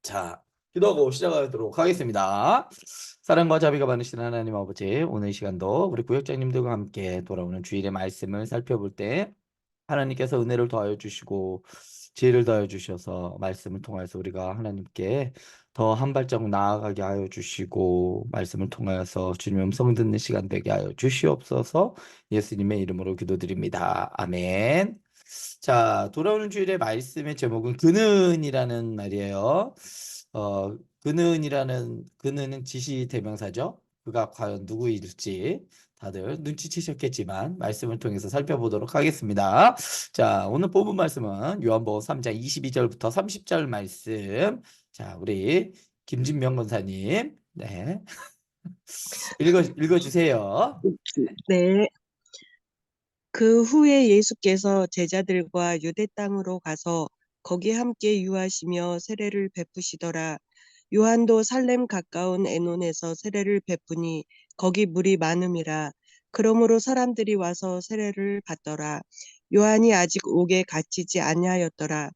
자, 기도하고 시작하도록 하겠습니다. 사랑과 자비가 많으신 하나님 아버지, 오늘 이 시간도 우리 구역장님들과 함께 돌아오는 주일의 말씀을 살펴볼 때 하나님께서 은혜를 더하여 주시고 지혜를 더하여 주셔서 말씀을 통하여서 우리가 하나님께 더 한 발자국 나아가게 하여 주시고 말씀을 통하여서 주님의 음성 듣는 시간 되게 하여 주시옵소서. 예수님의 이름으로 기도드립니다. 아멘. 자, 돌아오는 주일의 말씀의 제목은 그는이라는 말이에요. 그는은 지시 대명사죠. 그가 과연 누구일지 다들 눈치채셨겠지만 말씀을 통해서 살펴보도록 하겠습니다. 자, 오늘 본문 말씀은 요한복음 3장 22절부터 30절 말씀. 자, 우리 김진명 권사님, 네, 읽어주세요. 네. 그 후에 예수께서 제자들과 유대 땅으로 가서 거기 함께 유하시며 세례를 베푸시더라. 요한도 살렘 가까운 에논에서 세례를 베푸니 거기 물이 많음이라. 그러므로 사람들이 와서 세례를 받더라. 요한이 아직 옥에 갇히지 아니하였더라.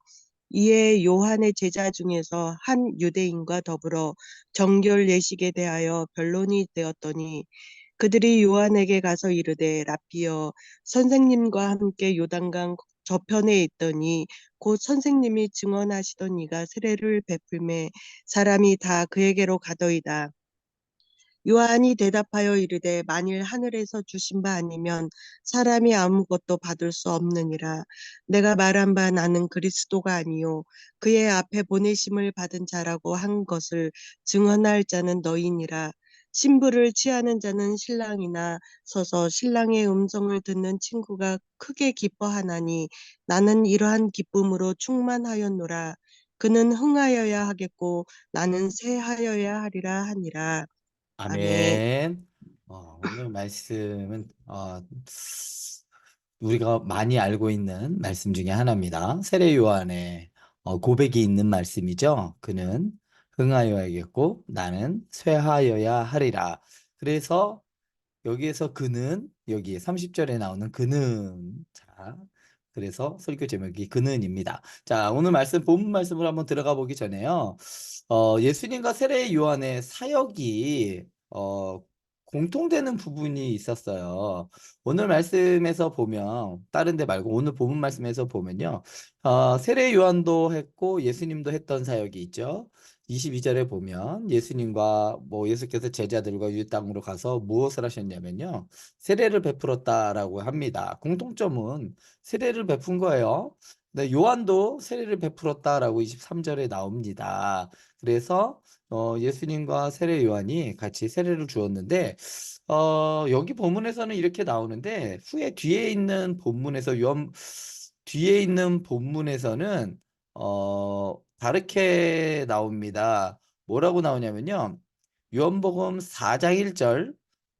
이에 요한의 제자 중에서 한 유대인과 더불어 정결 예식에 대하여 변론이 되었더니 그들이 요한에게 가서 이르되 라피여 선생님과 함께 요단강 저편에 있더니 곧 선생님이 증언하시던 이가 세례를 베풀매 사람이 다 그에게로 가더이다. 요한이 대답하여 이르되 만일 하늘에서 주신 바 아니면 사람이 아무것도 받을 수 없느니라. 내가 말한 바 나는 그리스도가 아니요 그의 앞에 보내심을 받은 자라고 한 것을 증언할 자는 너희니라. 신부를 취하는 자는 신랑이나 서서 신랑의 음성을 듣는 친구가 크게 기뻐하나니 나는 이러한 기쁨으로 충만하였노라. 그는 흥하여야 하겠고 나는 쇠하여야 하리라 하니라. 아멘. 아멘. 오늘 말씀은 우리가 많이 알고 있는 말씀 중에 하나입니다. 세례 요한의 고백이 있는 말씀이죠. 그는 흥하여야겠고 나는 쇠하여야 하리라. 그래서 여기에서 그는 여기 30절에 나오는 그는 자 그래서 설교 제목이 그는입니다. 자, 오늘 말씀 본문 말씀으로 한번 들어가 보기 전에요. 예수님과 세례 요한의 사역이 공통되는 부분이 있었어요. 오늘 말씀에서 보면 다른 데 말고 오늘 본문 말씀에서 보면요. 세례 요한도 했고 예수님도 했던 사역이 있죠. 22절에 보면 예수님과 예수께서 제자들과 유대 땅으로 가서 무엇을 하셨냐면요. 세례를 베풀었다라고 합니다. 공통점은 세례를 베푼 거예요. 근데 요한도 세례를 베풀었다라고 23절에 나옵니다. 그래서 예수님과 세례 요한이 같이 세례를 주었는데 여기 본문에서는 이렇게 나오는데 후에 뒤에 있는 본문에서는 다르게 나옵니다. 뭐라고 나오냐면요. 요한복음 4장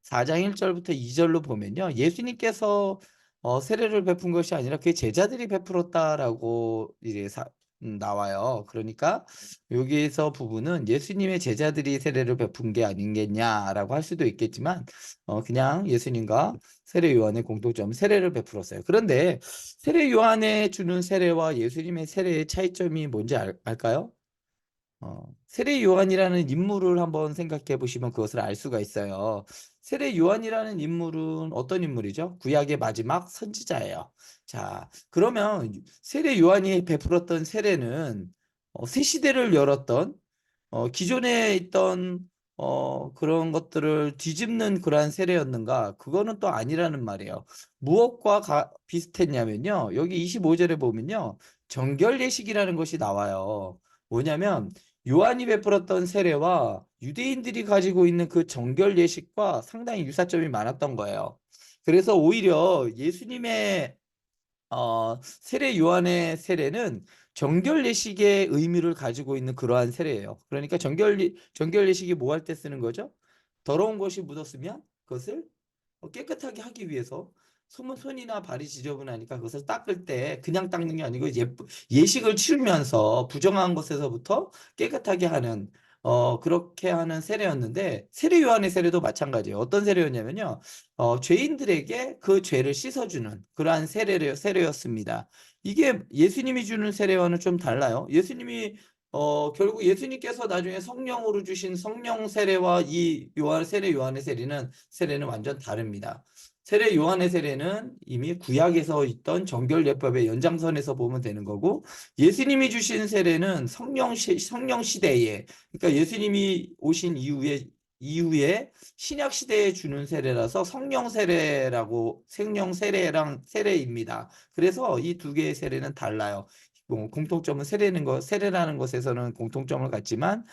1절부터 2절로 보면요. 예수님께서 세례를 베푼 것이 아니라 그의 제자들이 베풀었다라고 이제 나와요. 그러니까 여기에서 부분은 예수님의 제자들이 세례를 베푼 게 아니겠냐라고 할 수도 있겠지만 그냥 예수님과 세례 요한의 공통점 세례를 베풀었어요. 그런데 세례 요한의 주는 세례와 예수님의 세례의 차이점이 뭔지 알까요? 세례 요한이라는 인물을 한번 생각해 보시면 그것을 알 수가 있어요. 세례 요한이라는 인물은 어떤 인물이죠? 구약의 마지막 선지자예요. 자, 그러면 세례 요한이 베풀었던 세례는 새 시대를 열었던 기존에 있던 그런 것들을 뒤집는 그러한 세례였는가? 그거는 또 아니라는 말이에요. 무엇과 비슷했냐면요. 여기 25절에 보면요. 정결 예식이라는 것이 나와요. 뭐냐면 요한이 베풀었던 세례와 유대인들이 가지고 있는 그 정결 예식과 상당히 유사점이 많았던 거예요. 그래서 오히려 예수님의 세례 요한의 세례는 정결 예식의 의미를 가지고 있는 그러한 세례예요. 그러니까 정결 예식이 뭐 할 때 쓰는 거죠? 더러운 것이 묻었으면 그것을 깨끗하게 하기 위해서 손이나 발이 지저분하니까 그것을 닦을 때 그냥 닦는 게 아니고 예식을 치르면서 부정한 것에서부터 깨끗하게 하는 그렇게 하는 세례였는데 세례 요한의 세례도 마찬가지예요. 어떤 세례였냐면요. 죄인들에게 그 죄를 씻어주는 그러한 세례였습니다. 이게 예수님이 주는 세례와는 좀 달라요. 예수님이 결국 예수님께서 나중에 성령으로 주신 성령 세례와 이 요한의 세례는 완전 다릅니다. 세례 요한의 세례는 이미 구약에서 있던 정결예법의 연장선에서 보면 되는 거고, 예수님이 주신 세례는 성령 시대에, 그러니까 예수님이 오신 이후에 신약 시대에 주는 세례라서 성령 세례입니다. 그래서 이 두 개의 세례는 달라요. 공통점은 세례라는 것에서는 공통점을 갖지만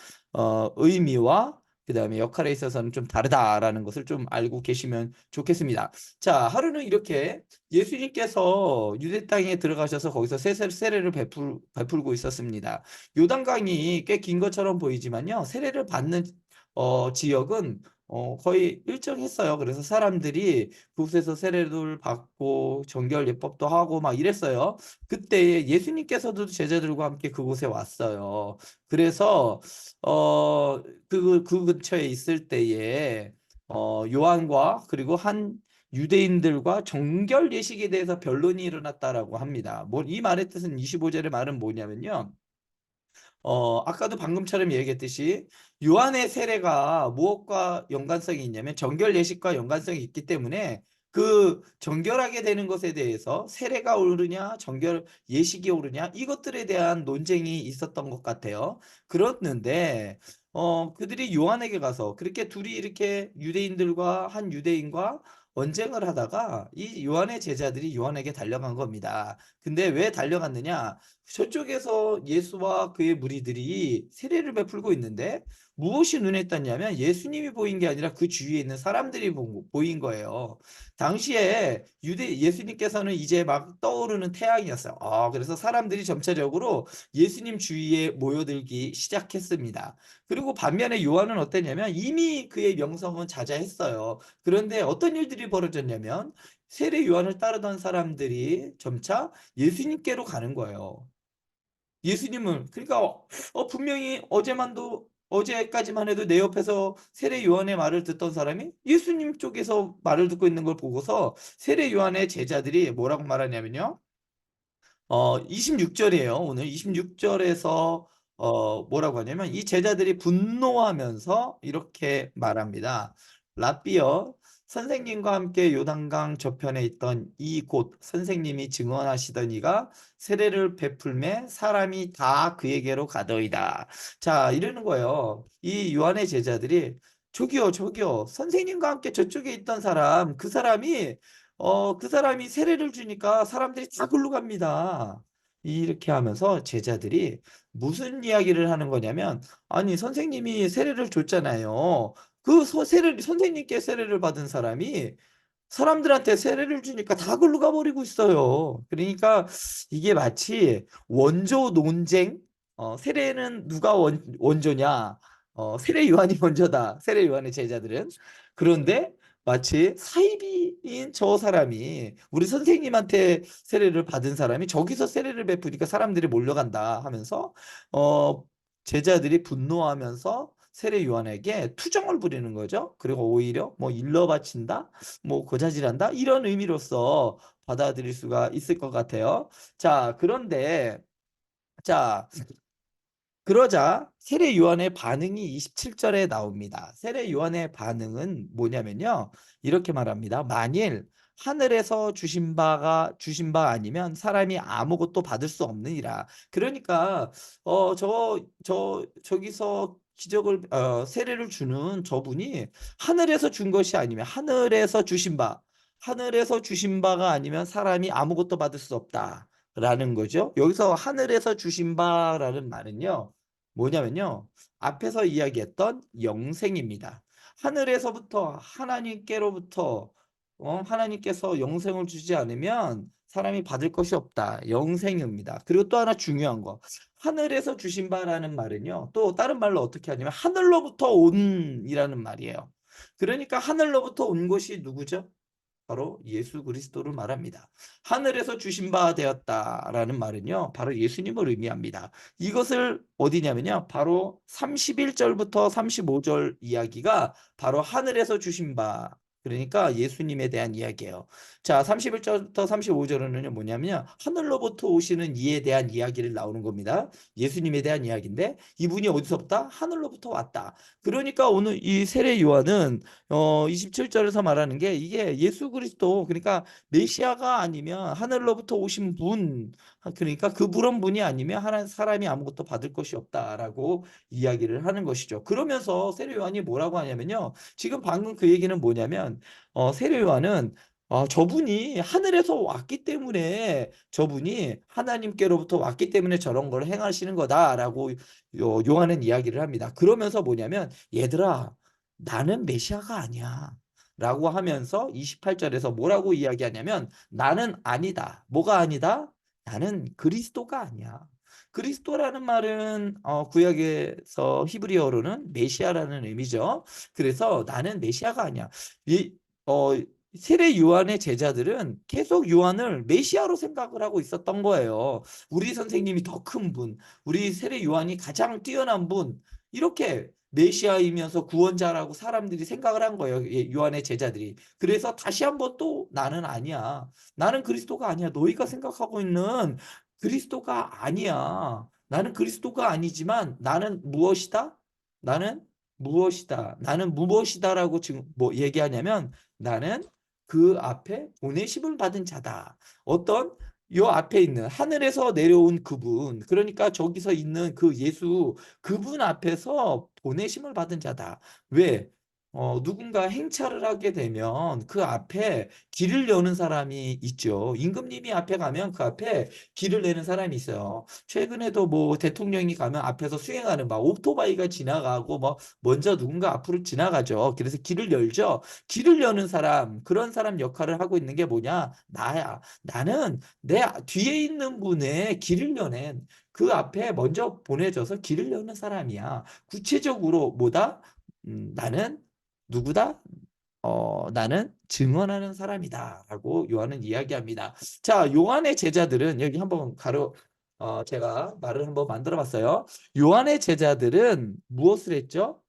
의미와 그다음에 역할에 있어서는 좀 다르다라는 것을 좀 알고 계시면 좋겠습니다. 자, 하루는 이렇게 예수님께서 유대 땅에 들어가셔서 거기서 세례를 베풀고 있었습니다. 요단강이 꽤 긴 것처럼 보이지만요, 세례를 받는 지역은 거의 일정했어요. 그래서 사람들이 그곳에서 세례를 받고 정결 예법도 하고 막 이랬어요. 그때 예수님께서도 제자들과 함께 그곳에 왔어요. 그래서 그 근처에 있을 때에 요한과 그리고 한 유대인들과 정결 예식에 대해서 변론이 일어났다라고 합니다. 이 말의 뜻은 25절의 말은 뭐냐면요. 아까도 방금처럼 얘기했듯이 요한의 세례가 무엇과 연관성이 있냐면 정결 예식과 연관성이 있기 때문에 그 정결하게 되는 것에 대해서 세례가 옳으냐 정결 예식이 옳으냐 이것들에 대한 논쟁이 있었던 것 같아요. 그렇는데 그들이 요한에게 가서 그렇게 둘이 이렇게 유대인들과 한 유대인과 언쟁을 하다가 이 요한의 제자들이 요한에게 달려간 겁니다. 근데 왜 달려갔느냐? 저쪽에서 예수와 그의 무리들이 세례를 베풀고 있는데 무엇이 눈에 띄었냐면 예수님이 보인 게 아니라 그 주위에 있는 사람들이 보인 거예요. 당시에 예수님께서는 이제 막 떠오르는 태양이었어요. 그래서 사람들이 점차적으로 예수님 주위에 모여들기 시작했습니다. 그리고 반면에 요한은 어땠냐면 이미 그의 명성은 자자했어요. 그런데 어떤 일들이 벌어졌냐면 세례 요한을 따르던 사람들이 점차 예수님께로 가는 거예요. 예수님을 그러니까 분명히 어제까지만 해도 내 옆에서 세례 요한의 말을 듣던 사람이 예수님 쪽에서 말을 듣고 있는 걸 보고서 세례 요한의 제자들이 뭐라고 말하냐면요. 26절이에요. 오늘 26절에서 뭐라고 하냐면 이 제자들이 분노하면서 이렇게 말합니다. 라삐어 선생님과 함께 요단강 저편에 있던 이곳 선생님이 증언하시던 이가 세례를 베풀매 사람이 다 그에게로 가더이다. 자, 이러는 거예요. 이 요한의 제자들이 저기요 선생님과 함께 저쪽에 있던 사람 그 사람이 세례를 주니까 사람들이 다 글로 갑니다. 이렇게 하면서 제자들이 무슨 이야기를 하는 거냐면, 아니, 선생님이 세례를 줬잖아요. 선생님께 세례를 받은 사람이 사람들한테 세례를 주니까 다 글로 가버리고 있어요. 그러니까 이게 마치 원조 논쟁, 세례는 누가 원조냐? 세례 요한이 먼저다. 세례 요한의 제자들은. 그런데 마치 사이비인 저 사람이 우리 선생님한테 세례를 받은 사람이 저기서 세례를 베푸니까 사람들이 몰려간다 하면서 어, 제자들이 분노하면서 세례 요한에게 투정을 부리는 거죠. 그리고 오히려 뭐 일러 바친다, 뭐 고자질한다 이런 의미로서 받아들일 수가 있을 것 같아요. 자, 그런데 자 그러자 세례 요한의 반응이 27절에 나옵니다. 세례 요한의 반응은 뭐냐면요. 이렇게 말합니다. 만일 하늘에서 주신 바 아니면 사람이 아무것도 받을 수 없느니라. 그러니까 저기서 세례를 주는 저분이 하늘에서 준 것이 아니면 하늘에서 주신 바가 아니면 사람이 아무것도 받을 수 없다라는 거죠. 여기서 하늘에서 주신 바라는 말은요. 뭐냐면요. 앞에서 이야기했던 영생입니다. 하늘에서부터 하나님께로부터 하나님께서 영생을 주지 않으면 사람이 받을 것이 없다. 영생입니다. 그리고 또 하나 중요한 거. 하늘에서 주신 바라는 말은요. 또 다른 말로 어떻게 하냐면 하늘로부터 온이라는 말이에요. 그러니까 하늘로부터 온 것이 누구죠? 바로 예수 그리스도를 말합니다. 하늘에서 주신 바 되었다라는 말은요. 바로 예수님을 의미합니다. 이것을 어디냐면요. 바로 31절부터 35절 이야기가 바로 하늘에서 주신 바 그러니까 예수님에 대한 이야기예요. 자, 31절부터 35절은 뭐냐면요. 하늘로부터 오시는 이에 대한 이야기를 나오는 겁니다. 예수님에 대한 이야기인데 이분이 어디서부터? 하늘로부터 왔다. 그러니까 오늘 이 세례 요한은 27절에서 말하는 게 이게 예수 그리스도 그러니까 메시아가 아니면 하늘로부터 오신 분 그러니까 그런 분이 아니면 하나님 사람이 아무것도 받을 것이 없다라고 이야기를 하는 것이죠. 그러면서 세례 요한이 뭐라고 하냐면요. 지금 방금 그 얘기는 뭐냐면 세례 요한은 저분이 하늘에서 왔기 때문에 저분이 하나님께로부터 왔기 때문에 저런 걸 행하시는 거다라고 요한은 이야기를 합니다. 그러면서 뭐냐면 얘들아 나는 메시아가 아니야. 라고 하면서 28절에서 뭐라고 이야기하냐면 나는 아니다. 뭐가 아니다? 나는 그리스도가 아니야. 그리스도라는 말은 구약에서 히브리어로는 메시아라는 의미죠. 그래서 나는 메시아가 아니야. 이 세례 요한의 제자들은 계속 요한을 메시아로 생각을 하고 있었던 거예요. 우리 선생님이 더 큰 분, 우리 세례 요한이 가장 뛰어난 분, 이렇게 메시아이면서 구원자라고 사람들이 생각을 한 거예요. 요한의 제자들이. 그래서 다시 한번 또 나는 아니야. 나는 그리스도가 아니야. 너희가 생각하고 있는 그리스도가 아니야. 나는 그리스도가 아니지만 나는 무엇이다? 나는 무엇이다. 나는 무엇이다라고 지금 뭐 얘기하냐면 나는 그 앞에 보내심을 받은 자다. 어떤 요 앞에 있는 하늘에서 내려온 그분, 그러니까 저기서 있는 그 예수, 그분 앞에서 보내심을 받은 자다. 왜? 누군가 행차를 하게 되면 그 앞에 길을 여는 사람이 있죠. 임금님이 앞에 가면 그 앞에 길을 내는 사람이 있어요. 최근에도 뭐 대통령이 가면 앞에서 수행하는 막 오토바이가 지나가고 뭐 먼저 누군가 앞으로 지나가죠. 그래서 길을 열죠. 길을 여는 사람, 그런 사람 역할을 하고 있는 게 뭐냐? 나야. 나는 내 뒤에 있는 분의 길을 여는 그 앞에 먼저 보내줘서 길을 여는 사람이야. 구체적으로 뭐다? 나는 누구다? 나는 증언하는 사람이다라고 요한은 이야기합니다. 자, 요한의 제자들은 여기 한번 제가 말을 한번 만들어 봤어요. 요한의 제자들은 무엇을 했죠?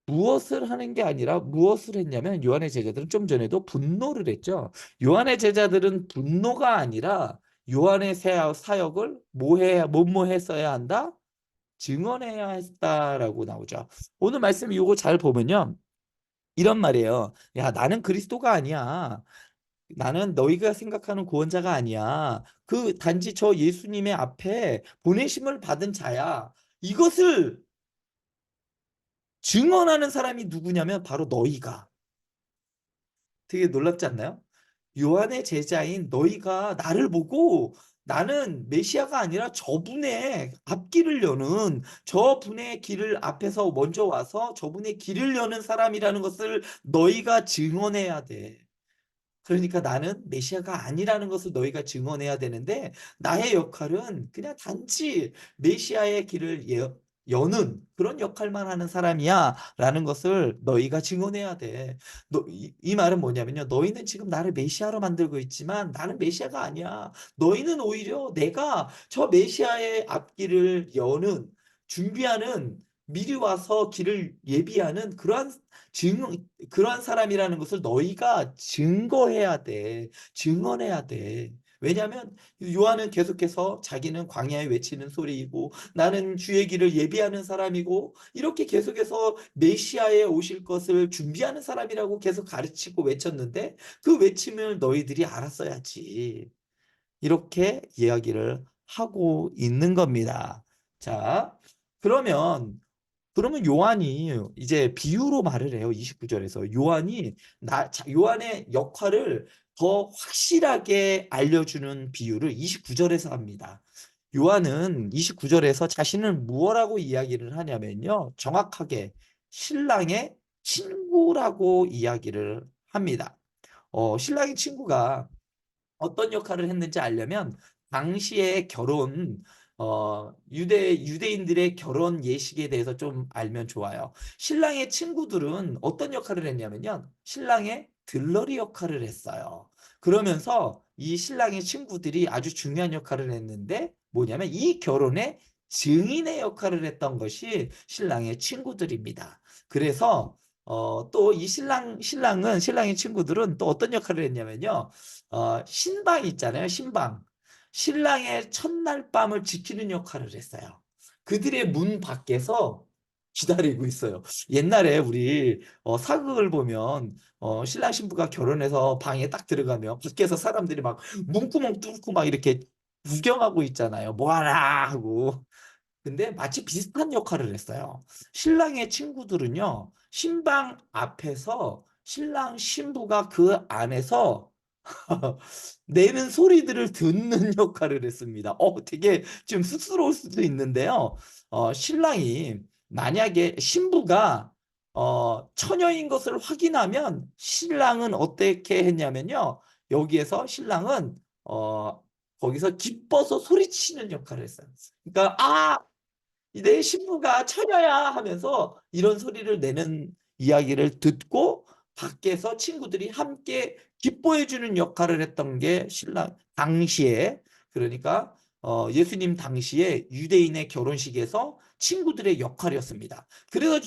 무엇을 하는 게 아니라 무엇을 했냐면 요한의 제자들은 좀 전에도 분노를 했죠. 요한의 제자들은 분노가 아니라 요한의 사역을 뭐뭐 했어야 한다? 증언해야 했다라고 나오죠. 오늘 말씀 이거 잘 보면요. 이런 말이에요. 야, 나는 그리스도가 아니야. 나는 너희가 생각하는 구원자가 아니야. 그 단지 저 예수님의 앞에 보내심을 받은 자야. 이것을 증언하는 사람이 누구냐면 바로 너희가. 되게 놀랍지 않나요? 요한의 제자인 너희가 나를 보고 나는 메시아가 아니라 저분의 앞길을 여는 저분의 길을 앞에서 먼저 와서 저분의 길을 여는 사람이라는 것을 너희가 증언해야 돼. 그러니까 나는 메시아가 아니라는 것을 너희가 증언해야 되는데 나의 역할은 그냥 단지 메시아의 길을 여는 그런 역할만 하는 사람이야 라는 것을 너희가 증언해야 돼. 이 말은 뭐냐면요. 너희는 지금 나를 메시아로 만들고 있지만 나는 메시아가 아니야. 너희는 오히려 내가 저 메시아의 앞길을 여는 준비하는 미리 와서 길을 예비하는 그러한 사람이라는 것을 너희가 증거해야 돼. 증언해야 돼. 왜냐하면 요한은 계속해서 자기는 광야에 외치는 소리이고 나는 주의 길을 예비하는 사람이고 이렇게 계속해서 메시아에 오실 것을 준비하는 사람이라고 계속 가르치고 외쳤는데 그 외침을 너희들이 알았어야지. 이렇게 이야기를 하고 있는 겁니다. 자, 그러면 요한이 이제 비유로 말을 해요. 29절에서 요한의 역할을 더 확실하게 알려주는 비유를 29절에서 합니다. 요한은 29절에서 자신을 무엇라고 이야기를 하냐면요. 정확하게 신랑의 친구라고 이야기를 합니다. 신랑의 친구가 어떤 역할을 했는지 알려면 당시의 유대인들의 결혼 예식에 대해서 좀 알면 좋아요. 신랑의 친구들은 어떤 역할을 했냐면요. 신랑의 들러리 역할을 했어요. 그러면서 이 신랑의 친구들이 아주 중요한 역할을 했는데 뭐냐면 이 결혼의 증인의 역할을 했던 것이 신랑의 친구들입니다. 그래서 또 이 신랑의 친구들은 또 어떤 역할을 했냐면요. 신방 있잖아요, 신방. 신랑의 첫날 밤을 지키는 역할을 했어요. 그들의 문 밖에서 기다리고 있어요. 옛날에 우리 사극을 보면 신랑 신부가 결혼해서 방에 딱 들어가면 밖에서 사람들이 막 문구멍 뚫고 막 이렇게 구경하고 있잖아요. "뭐 하나?" 하고. 근데 마치 비슷한 역할을 했어요. 신랑의 친구들은요. 신방 앞에서 신랑 신부가 그 안에서 내는 소리들을 듣는 역할을 했습니다. 되게 좀 쑥스러울 수도 있는데요. 신랑이 만약에 신부가 처녀인 것을 확인하면 신랑은 어떻게 했냐면요. 여기에서 신랑은 어 거기서 기뻐서 소리치는 역할을 했어요. 그러니까 "아 내 신부가 처녀야." 하면서 이런 소리를 내는 이야기를 듣고 밖에서 친구들이 함께 기뻐해 주는 역할을 했던 게 신랑 당시에, 그러니까 예수님 당시에 유대인의 결혼식에서 친구들의 역할이었습니다. 그래서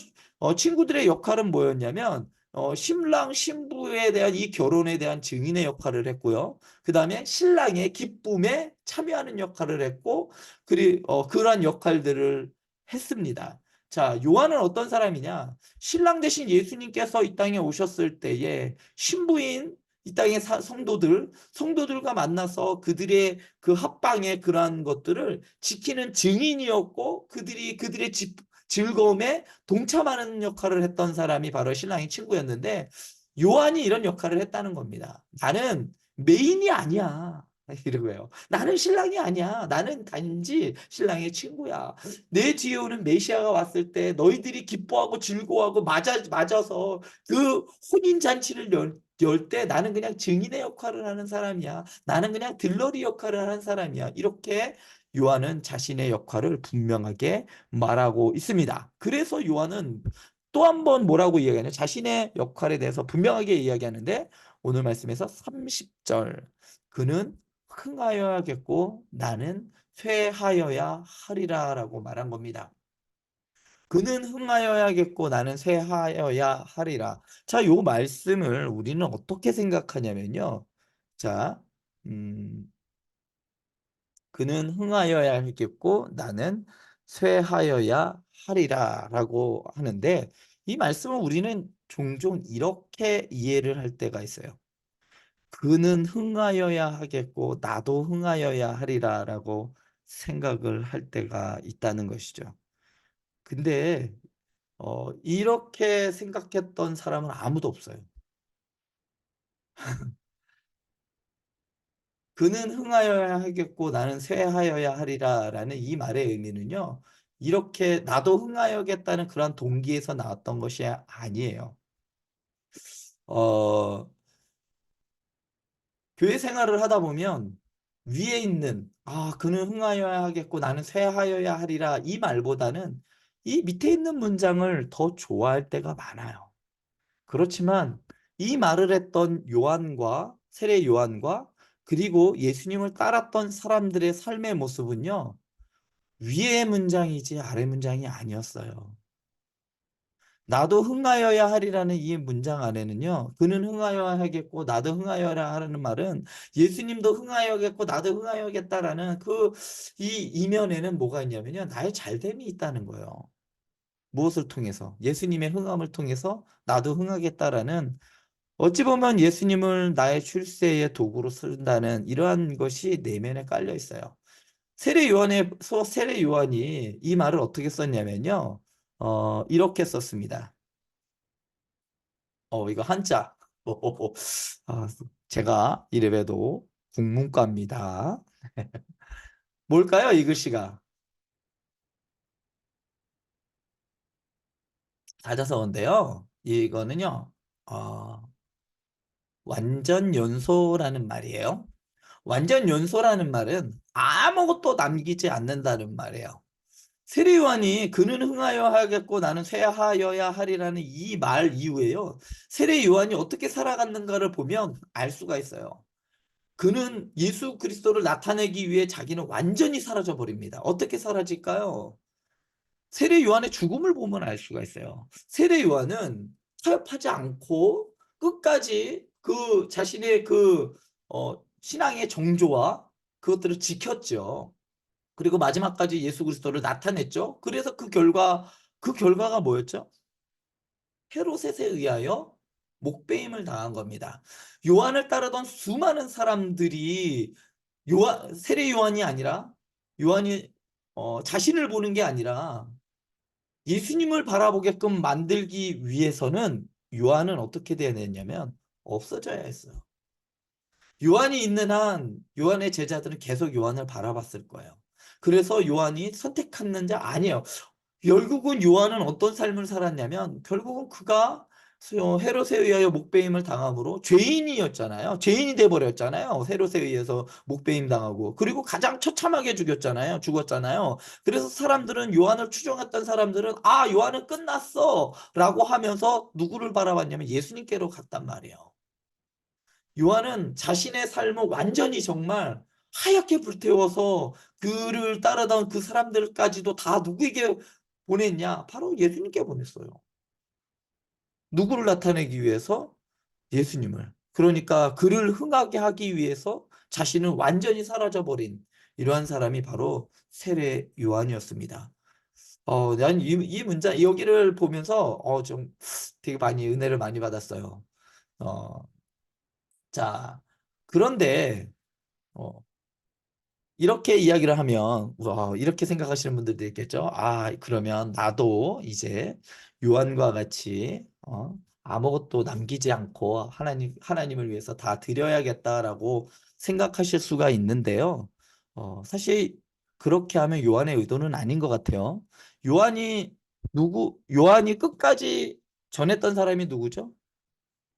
친구들의 역할은 뭐였냐면 신랑 신부에 대한 이 결혼에 대한 증인의 역할을 했고요. 그다음에 신랑의 기쁨에 참여하는 역할을 했고, 그러한 역할들을 했습니다. 자, 요한은 어떤 사람이냐? 신랑 대신 예수님께서 이 땅에 오셨을 때에 신부인 이 땅의 성도들과 만나서 그들의 그 합방의 그러한 것들을 지키는 증인이었고, 그들의 즐거움에 동참하는 역할을 했던 사람이 바로 신랑의 친구였는데, 요한이 이런 역할을 했다는 겁니다. 나는 메인이 아니야. 이러고요. 나는 신랑이 아니야. 나는 단지 신랑의 친구야. 내 뒤에 오는 메시아가 왔을 때 너희들이 기뻐하고 즐거워하고 맞아서 그 혼인 잔치를 열 때 나는 그냥 증인의 역할을 하는 사람이야. 나는 그냥 들러리 역할을 하는 사람이야. 이렇게 요한은 자신의 역할을 분명하게 말하고 있습니다. 그래서 요한은 또 한 번 뭐라고 이야기하냐? 자신의 역할에 대해서 분명하게 이야기하는데, 오늘 말씀에서 30절, 그는 흥하여야겠고 나는 쇠하여야 하리라라고 말한 겁니다. 그는 흥하여야겠고 나는 쇠하여야 하리라. 자, 요 말씀을 우리는 어떻게 생각하냐면요. 자, 음, 그는 흥하여야겠고 나는 쇠하여야 하리라라고 하는데, 이 말씀을 우리는 종종 이렇게 이해를 할 때가 있어요. 그는 흥하여야 하겠고 나도 흥하여야 하리라라고 생각을 할 때가 있다는 것이죠. 근데 이렇게 생각했던 사람은 아무도 없어요. 그는 흥하여야 하겠고 나는 쇠하여야 하리라라는 이 말의 의미는요. 이렇게 나도 흥하여겠다는 그런 동기에서 나왔던 것이 아니에요. 어 교회 생활을 하다 보면 위에 있는 그는 흥하여야 하겠고 나는 쇠하여야 하리라 이 말보다는 이 밑에 있는 문장을 더 좋아할 때가 많아요. 그렇지만 이 말을 했던 세례 요한과 그리고 예수님을 따랐던 사람들의 삶의 모습은요. 위의 문장이지 아래 문장이 아니었어요. 나도 흥하여야 하리라는 이 문장 안에는요. 그는 흥하여야 하겠고 나도 흥하여야 하라는 말은 예수님도 흥하여겠고 나도 흥하여겠다라는 이 이면에는 뭐가 있냐면요. 나의 잘됨이 있다는 거예요. 무엇을 통해서? 예수님의 흥함을 통해서 나도 흥하겠다라는, 어찌 보면 예수님을 나의 출세의 도구로 쓴다는 이러한 것이 내면에 깔려 있어요. 세례 요한이 이 말을 어떻게 썼냐면요. 이렇게 썼습니다. 이거 한자. 아, 제가 이래봬도 국문과입니다. 뭘까요, 이 글씨가? 사자성어인데요. 이거는요, 완전 연소라는 말이에요. 완전 연소라는 말은 아무것도 남기지 않는다는 말이에요. 세례 요한이 그는 흥하여 하겠고 나는 쇠하여야 하리라는 이 말 이후에요. 세례 요한이 어떻게 살아갔는가를 보면 알 수가 있어요. 그는 예수 그리스도를 나타내기 위해 자기는 완전히 사라져 버립니다. 어떻게 사라질까요? 세례 요한의 죽음을 보면 알 수가 있어요. 세례 요한은 타협하지 않고 끝까지 그 자신의 신앙의 정조와 그것들을 지켰죠. 그리고 마지막까지 예수 그리스도를 나타냈죠. 그래서 그 결과가 뭐였죠? 헤롯에 의하여 목배임을 당한 겁니다. 요한을 따르던 수많은 사람들이 세례 요한이 아니라 요한이 자신을 보는 게 아니라 예수님을 바라보게끔 만들기 위해서는 요한은 어떻게 돼야 되냐면 없어져야 했어요. 요한이 있는 한 요한의 제자들은 계속 요한을 바라봤을 거예요. 그래서 요한이 선택했는 자 아니에요. 결국은 요한은 어떤 삶을 살았냐면 결국은 그가 헤롯에 의하여 목배임을 당함으로 죄인이었잖아요. 죄인이 돼 버렸잖아요. 헤롯에 의해서 목배임 당하고. 그리고 가장 처참하게 죽었잖아요. 그래서 사람들은 요한을 추종했던 사람들은 아, 요한은 끝났어라고 하면서 누구를 바라봤냐면 예수님께로 갔단 말이에요. 요한은 자신의 삶을 완전히 정말 하얗게 불태워서 그를 따르던 그 사람들까지도 다 누구에게 보냈냐? 바로 예수님께 보냈어요. 누구를 나타내기 위해서? 예수님을. 그러니까 그를 흥하게 하기 위해서 자신은 완전히 사라져버린 이러한 사람이 바로 세례 요한이었습니다. 난 이 문장, 여기를 보면서 좀 되게 많이 은혜를 많이 받았어요. 어, 자, 그런데 어, 이렇게 이야기를 하면 와, 이렇게 생각하시는 분들도 있겠죠. 아, 그러면 나도 이제 요한과 같이 아무것도 남기지 않고 하나님을 위해서 다 드려야겠다라고 생각하실 수가 있는데요. 사실 그렇게 하면 요한의 의도는 아닌 것 같아요. 요한이 끝까지 전했던 사람이 누구죠?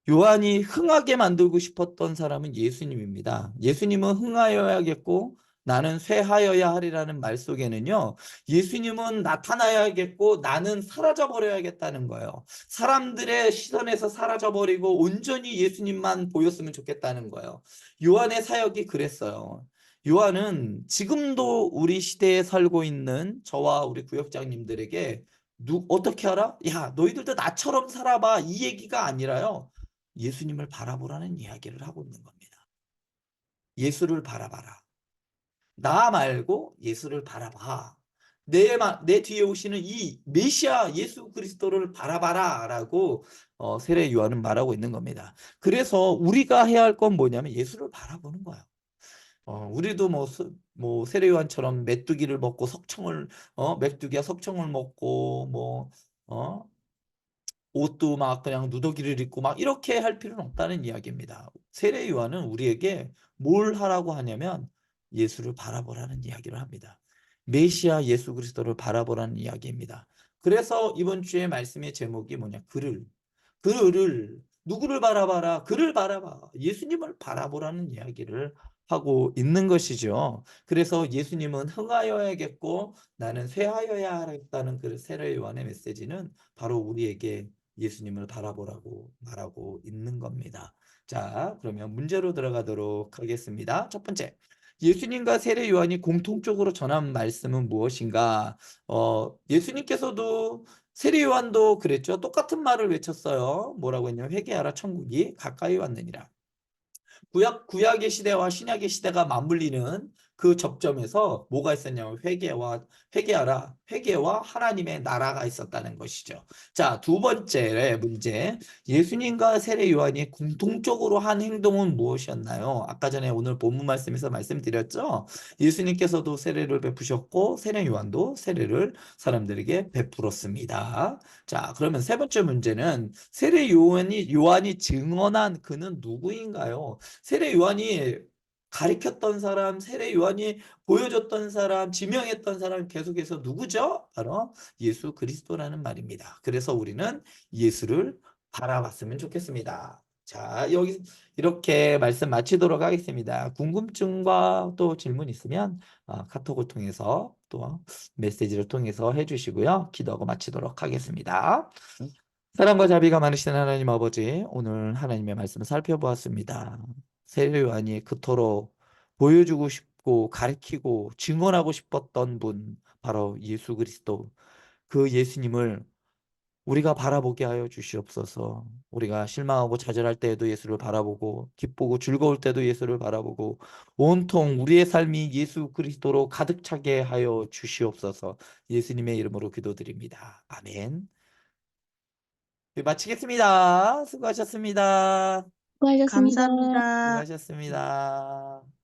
요한이 흥하게 만들고 싶었던 사람은 예수님입니다. 예수님은 흥하여야겠고 나는 쇠하여야 하리라는 말 속에는요. 예수님은 나타나야겠고 나는 사라져 버려야겠다는 거예요. 사람들의 시선에서 사라져 버리고 온전히 예수님만 보였으면 좋겠다는 거예요. 요한의 사역이 그랬어요. 요한은 지금도 우리 시대에 살고 있는 저와 우리 구역장님들에게 어떻게 알아? 야, 너희들도 나처럼 살아봐. 이 얘기가 아니라요. 예수님을 바라보라는 이야기를 하고 있는 겁니다. 예수를 바라봐라. 나 말고 예수를 바라봐. 내 뒤에 오시는 이 메시아 예수 그리스도를 바라봐라라고 세례 요한은 말하고 있는 겁니다. 그래서 우리가 해야 할 건 뭐냐면 예수를 바라보는 거야. 우리도 뭐 세례 요한처럼 메뚜기를 먹고 메뚜기가 석청을 먹고 옷도 막 그냥 누더기를 입고 막 이렇게 할 필요는 없다는 이야기입니다. 세례 요한은 우리에게 뭘 하라고 하냐면 예수를 바라보라는 이야기를 합니다. 메시아 예수 그리스도를 바라보라는 이야기입니다. 그래서 이번 주의 말씀의 제목이 뭐냐? 그를 누구를 바라봐라? 그를 바라봐. 예수님을 바라보라는 이야기를 하고 있는 것이죠. 그래서 예수님은 흥하여야겠고 나는 쇠하여야 하겠다는 그 세례 요한의 메시지는 바로 우리에게 예수님을 바라보라고 말하고 있는 겁니다. 자, 그러면 문제로 들어가도록 하겠습니다. 첫 번째, 예수님과 세례 요한이 공통적으로 전한 말씀은 무엇인가? 예수님께서도 세례 요한도 그랬죠. 똑같은 말을 외쳤어요. 뭐라고 했냐면 회개하라 천국이 가까이 왔느니라. 구약의 시대와 신약의 시대가 맞물리는 그 접점에서 뭐가 있었냐면 회개와 하나님의 나라가 있었다는 것이죠. 자, 두 번째 문제. 예수님과 세례 요한이 공통적으로 한 행동은 무엇이었나요? 아까 전에 오늘 본문 말씀에서 말씀드렸죠. 예수님께서도 세례를 베푸셨고 세례 요한도 세례를 사람들에게 베풀었습니다. 자, 그러면 세 번째 문제는 세례 요한이 증언한 그는 누구인가요? 세례 요한이 가리켰던 사람, 세례 요한이 보여줬던 사람, 지명했던 사람 계속해서 누구죠? 바로 예수 그리스도라는 말입니다. 그래서 우리는 예수를 바라봤으면 좋겠습니다. 자, 여기 이렇게 말씀 마치도록 하겠습니다. 궁금증과 또 질문 있으면 카톡을 통해서 또 메시지를 통해서 해주시고요. 기도하고 마치도록 하겠습니다. 사랑과 자비가 많으신 하나님 아버지, 오늘 하나님의 말씀을 살펴보았습니다. 세례 요한이 그토록 보여주고 싶고 가르치고 증언하고 싶었던 분, 바로 예수 그리스도. 그 예수님을 우리가 바라보게 하여 주시옵소서. 우리가 실망하고 좌절할 때에도 예수를 바라보고 기쁘고 즐거울 때도 예수를 바라보고 온통 우리의 삶이 예수 그리스도로 가득 차게 하여 주시옵소서. 예수님의 이름으로 기도드립니다. 아멘. 네, 마치겠습니다. 수고하셨습니다. 수고하셨습니다. 감사합니다. 수고하셨습니다.